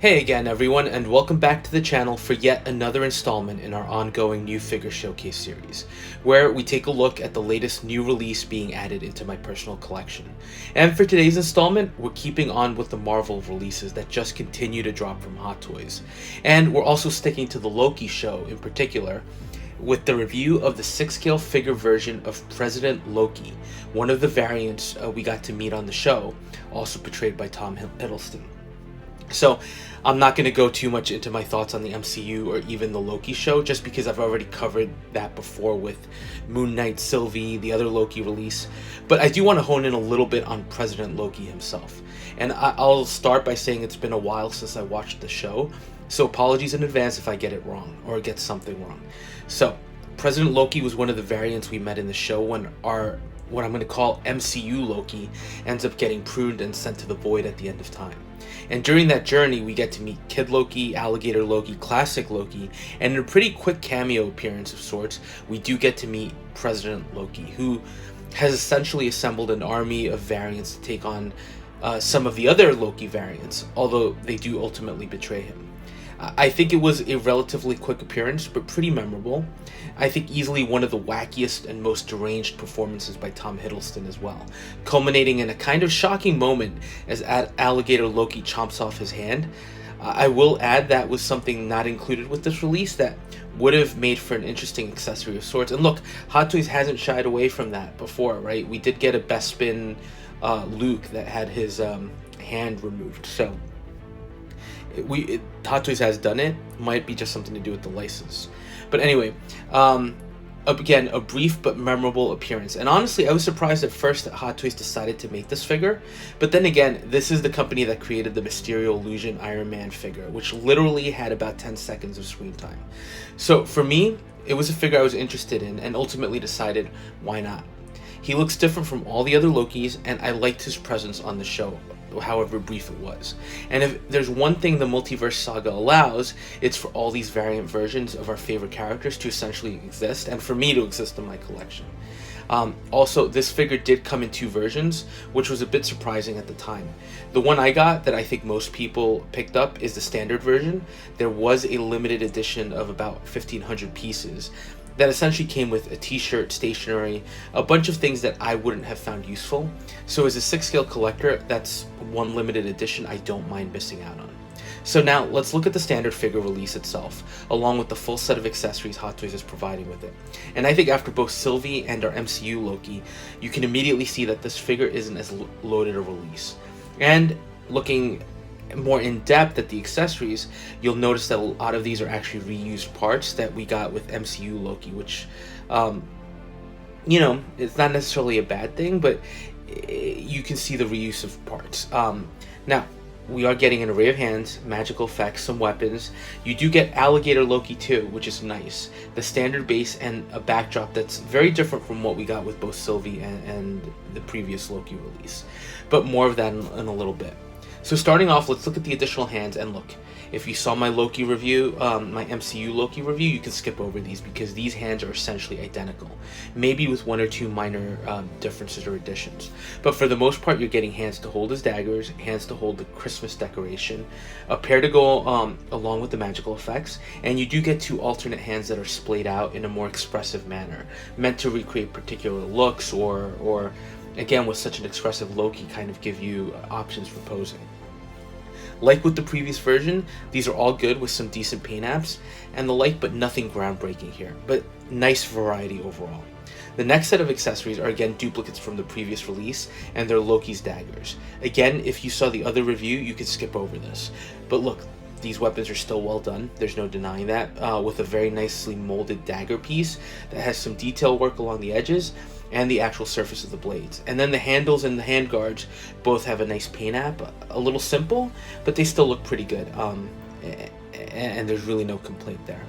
Hey again everyone, and welcome back to the channel for yet another installment in our ongoing new figure showcase series, where we take a look at the latest new release being added into my personal collection. And for today's installment, we're keeping on with the Marvel releases that just continue to drop from Hot Toys. And we're also sticking to the Loki show in particular, with the review of the 6-scale figure version of President Loki, one of the variants we got to meet on the show, also portrayed by Tom Hiddleston. So I'm not going to go too much into my thoughts on the MCU or even the Loki show, just because I've already covered that before with Moon Knight, Sylvie, the other Loki release. But I do want to hone in a little bit on President Loki himself. And I'll start by saying it's been a while since I watched the show, so apologies in advance if I get it wrong or get something wrong. So President Loki was one of the variants we met in the show when what I'm going to call MCU Loki ends up getting pruned and sent to the void at the end of time. And during that journey, we get to meet Kid Loki, Alligator Loki, Classic Loki, and in a pretty quick cameo appearance of sorts, we do get to meet President Loki, who has essentially assembled an army of variants to take on some of the other Loki variants, although they do ultimately betray him. I think it was a relatively quick appearance, but pretty memorable. I think easily one of the wackiest and most deranged performances by Tom Hiddleston as well, culminating in a kind of shocking moment as Alligator Loki chomps off his hand. I will add that was something not included with this release that would have made for an interesting accessory of sorts. And look, Hot Toys hasn't shied away from that before, right? We did get a Bespin Luke that had his hand removed, so Hot Toys has done it. Might be just something to do with the license. But anyway, again, a brief but memorable appearance. And honestly, I was surprised at first that Hot Toys decided to make this figure. But then again, this is the company that created the Mysterio Illusion Iron Man figure, which literally had about 10 seconds of screen time. So for me, it was a figure I was interested in and ultimately decided, why not? He looks different from all the other Lokis, and I liked his presence on the show, however brief it was. And if there's one thing the multiverse saga allows, it's for all these variant versions of our favorite characters to essentially exist, and for me to exist in my collection. Also, this figure did come in two versions, which was a bit surprising at the time. The one I got that I think most people picked up is the standard version. There was a limited edition of about 1,500 pieces that essentially came with a t-shirt, stationery, a bunch of things that I wouldn't have found useful. So as a 6-scale collector, that's one limited edition I don't mind missing out on. So now let's look at the standard figure release itself, along with the full set of accessories Hot Toys is providing with it. And I think after both Sylvie and our MCU Loki, you can immediately see that this figure isn't as loaded a release. And looking more in depth at the accessories, you'll notice that a lot of these are actually reused parts that we got with MCU Loki, which it's not necessarily a bad thing, but you can see the reuse of parts. Now we are getting an array of hands, magical effects, some weapons. You do get Alligator Loki too, which is nice. The standard base and a backdrop that's very different from what we got with both Sylvie and the previous Loki release, but more of that in a little bit. So starting off, let's look at the additional hands, and look, if you saw my Loki review, my MCU Loki review, you can skip over these because these hands are essentially identical, maybe with one or two minor differences or additions. But for the most part, you're getting hands to hold as daggers, hands to hold the Christmas decoration, a pair to go along with the magical effects, and you do get two alternate hands that are splayed out in a more expressive manner, meant to recreate particular looks or again, with such an expressive Loki, kind of give you options for posing. Like with the previous version, these are all good with some decent paint apps and the like, but nothing groundbreaking here, but nice variety overall. The next set of accessories are again duplicates from the previous release, and they're Loki's daggers. Again, if you saw the other review, you could skip over this. But look, these weapons are still well done, there's no denying that, with a very nicely molded dagger piece that has some detail work along the edges and the actual surface of the blades. And then the handles and the handguards both have a nice paint app, a little simple, but they still look pretty good, and there's really no complaint there.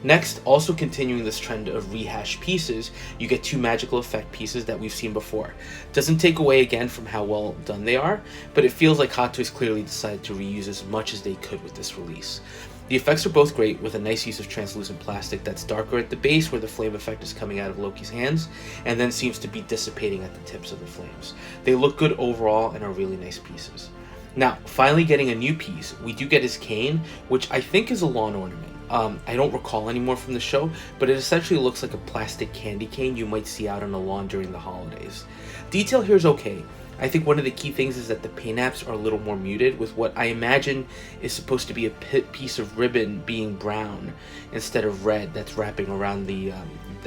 Next, also continuing this trend of rehashed pieces, you get two magical effect pieces that we've seen before. Doesn't take away again from how well done they are, but it feels like Hot Toys clearly decided to reuse as much as they could with this release. The effects are both great, with a nice use of translucent plastic that's darker at the base where the flame effect is coming out of Loki's hands, and then seems to be dissipating at the tips of the flames. They look good overall and are really nice pieces. Now, finally getting a new piece, we do get his cane, which I think is a lawn ornament. I don't recall anymore from the show, but it essentially looks like a plastic candy cane you might see out on the lawn during the holidays. Detail here is okay. I think one of the key things is that the paint apps are a little more muted, with what I imagine is supposed to be a piece of ribbon being brown instead of red that's wrapping around the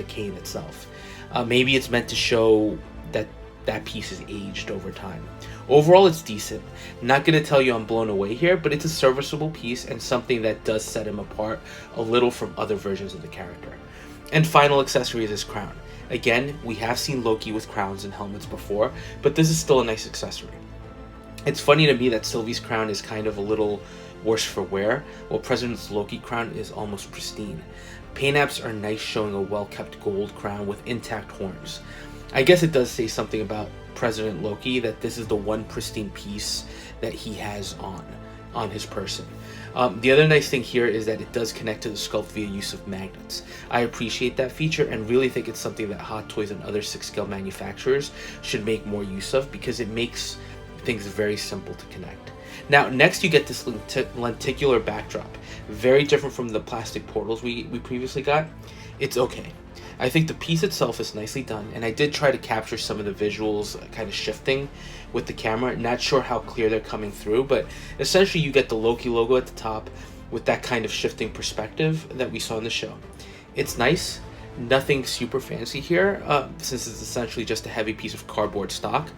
cane itself. Maybe it's meant to show that that piece is aged over time. Overall, it's decent. Not going to tell you I'm blown away here, but it's a serviceable piece and something that does set him apart a little from other versions of the character. And final accessory is his crown. Again, we have seen Loki with crowns and helmets before, but this is still a nice accessory. It's funny to me that Sylvie's crown is kind of a little worse for wear, while President Loki's crown is almost pristine. Paint apps are nice, showing a well-kept gold crown with intact horns. I guess it does say something about President Loki that this is the one pristine piece that he has on his person. The other nice thing here is that it does connect to the sculpt via use of magnets. I appreciate that feature and really think it's something that Hot Toys and other 6-scale manufacturers should make more use of, because it makes things very simple to connect. Now, next you get this lenticular backdrop. Very different from the plastic portals we previously got. It's okay. I think the piece itself is nicely done, and I did try to capture some of the visuals kind of shifting with the camera. Not sure how clear they're coming through, but essentially you get the Loki logo at the top with that kind of shifting perspective that we saw in the show. It's nice. Nothing super fancy here, since it's essentially just a heavy piece of cardboard stock.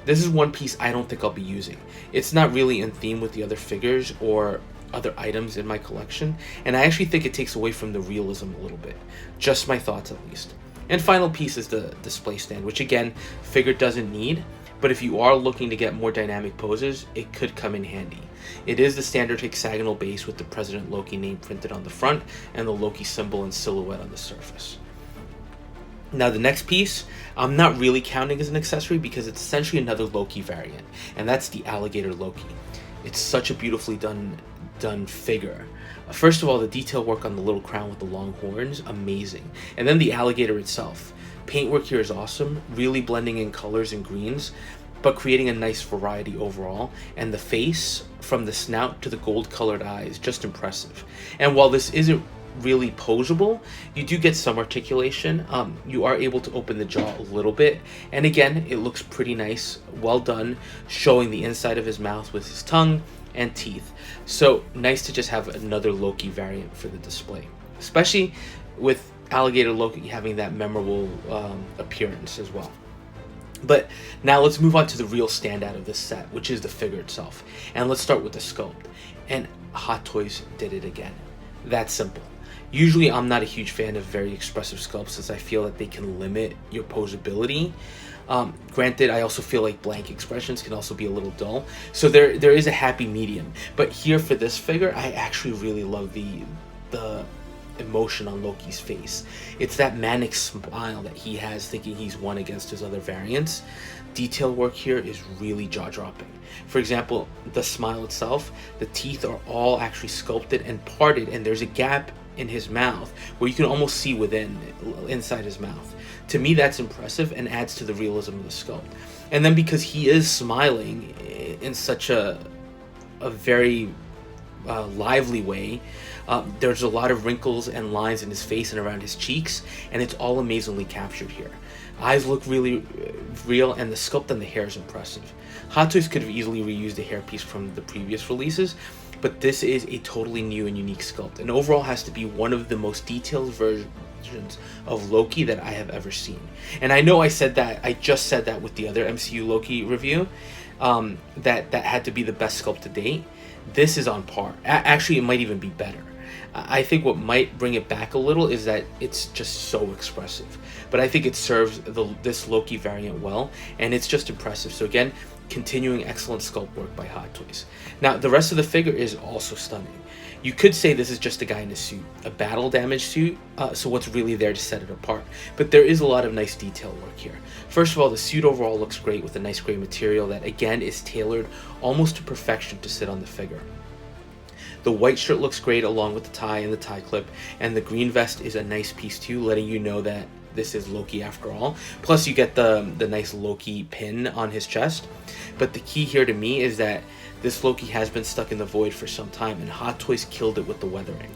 This is one piece I don't think I'll be using. It's not really in theme with the other figures or other items in my collection, and I actually think it takes away from the realism a little bit. Just my thoughts, at least. And final piece is the display stand, which again, figure doesn't need, but if you are looking to get more dynamic poses, it could come in handy. It is the standard hexagonal base with the President Loki name printed on the front and the Loki symbol and silhouette on the surface. Now the next piece, I'm not really counting as an accessory because it's essentially another Loki variant, and that's the alligator Loki. It's such a beautifully done figure. First of all, the detail work on the little crown with the long horns, amazing. And then the alligator itself. Paintwork here is awesome, really blending in colors and greens, but creating a nice variety overall. And the face, from the snout to the gold colored eyes, just impressive. And while this isn't really posable, you do get some articulation. You are able to open the jaw a little bit, and again, it looks pretty nice, well done, showing the inside of his mouth with his tongue and teeth. So nice to just have another Loki variant for the display, especially with alligator Loki having that memorable appearance as well. But now let's move on to the real standout of this set, which is the figure itself. And let's start with the sculpt. And Hot Toys did it again. That's simple. Usually I'm not a huge fan of very expressive sculpts, since I feel that they can limit your posability. Granted, I also feel like blank expressions can also be a little dull, so there is a happy medium. But here for this figure, I actually really love the emotion on Loki's face. It's that manic smile that he has, thinking he's won against his other variants. Detail work here is really jaw-dropping. For example, the smile itself, the teeth are all actually sculpted and parted, and there's a gap in his mouth where you can almost see inside his mouth. To me, that's impressive and adds to the realism of the sculpt. And then because he is smiling in such a very lively way, there's a lot of wrinkles and lines in his face and around his cheeks, and it's all amazingly captured here. Eyes look really real, and the sculpt on the hair is impressive. Hot Toys could have easily reused a hairpiece from the previous releases, but this is a totally new and unique sculpt, and overall has to be one of the most detailed versions of Loki that I have ever seen. And I know I just said that with the other MCU Loki review, that had to be the best sculpt to date. This is on par. Actually, it might even be better. I think what might bring it back a little is that it's just so expressive. But I think it serves this Loki variant well, and it's just impressive. So again, continuing excellent sculpt work by Hot Toys. Now, the rest of the figure is also stunning. You could say this is just a guy in a suit, a battle damage suit, so what's really there to set it apart? But there is a lot of nice detail work here. First of all, the suit overall looks great with a nice gray material that again is tailored almost to perfection to sit on the figure. The white shirt looks great along with the tie and the tie clip, and the green vest is a nice piece too, letting you know that this is Loki after all. Plus you get the nice Loki pin on his chest. But the key here to me is that this Loki has been stuck in the void for some time, and Hot Toys killed it with the weathering.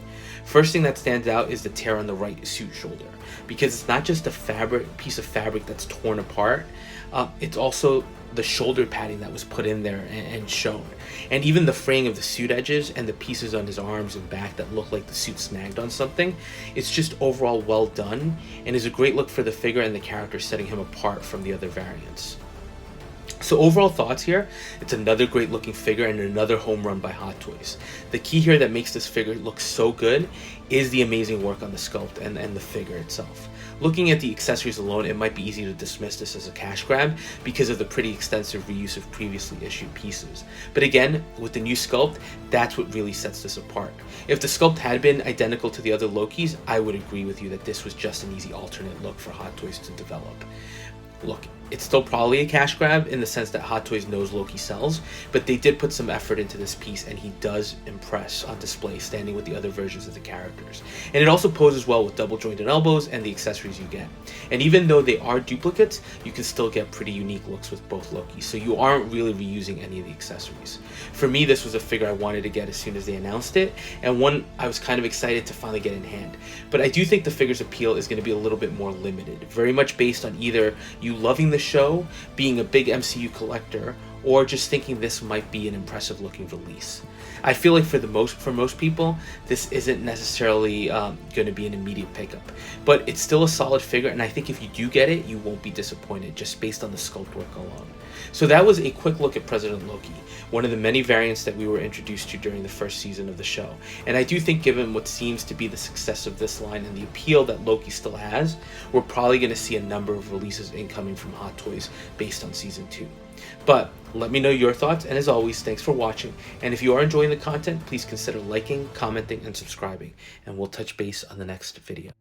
First thing that stands out is the tear on the right suit shoulder, because it's not just a piece of fabric that's torn apart, it's also the shoulder padding that was put in there and shown. And even the fraying of the suit edges and the pieces on his arms and back that look like the suit snagged on something. It's just overall well done and is a great look for the figure and the character, setting him apart from the other variants. So overall thoughts here, it's another great looking figure and another home run by Hot Toys. The key here that makes this figure look so good is the amazing work on the sculpt and the figure itself. Looking at the accessories alone, it might be easy to dismiss this as a cash grab because of the pretty extensive reuse of previously issued pieces. But again, with the new sculpt, that's what really sets this apart. If the sculpt had been identical to the other Lokis, I would agree with you that this was just an easy alternate look for Hot Toys to develop. Look, it's still probably a cash grab in the sense that Hot Toys knows Loki sells, but they did put some effort into this piece and he does impress on display standing with the other versions of the characters. And it also poses well with double jointed elbows and the accessories you get. And even though they are duplicates, you can still get pretty unique looks with both Lokis, so you aren't really reusing any of the accessories. For me, this was a figure I wanted to get as soon as they announced it, and one I was kind of excited to finally get in hand. But I do think the figure's appeal is going to be a little bit more limited, very much based on either you loving the show, being a big MCU collector, or just thinking this might be an impressive looking release. I feel like for most people, this isn't necessarily going to be an immediate pickup, but it's still a solid figure, and I think if you do get it, you won't be disappointed just based on the sculpt work alone. So that was a quick look at President Loki, one of the many variants that we were introduced to during the first season of the show. And I do think, given what seems to be the success of this line and the appeal that Loki still has, we're probably going to see a number of releases incoming from Hot Toys based on season 2. But let me know your thoughts, and as always, thanks for watching. And if you are enjoying the content, please consider liking, commenting, and subscribing, and we'll touch base on the next video.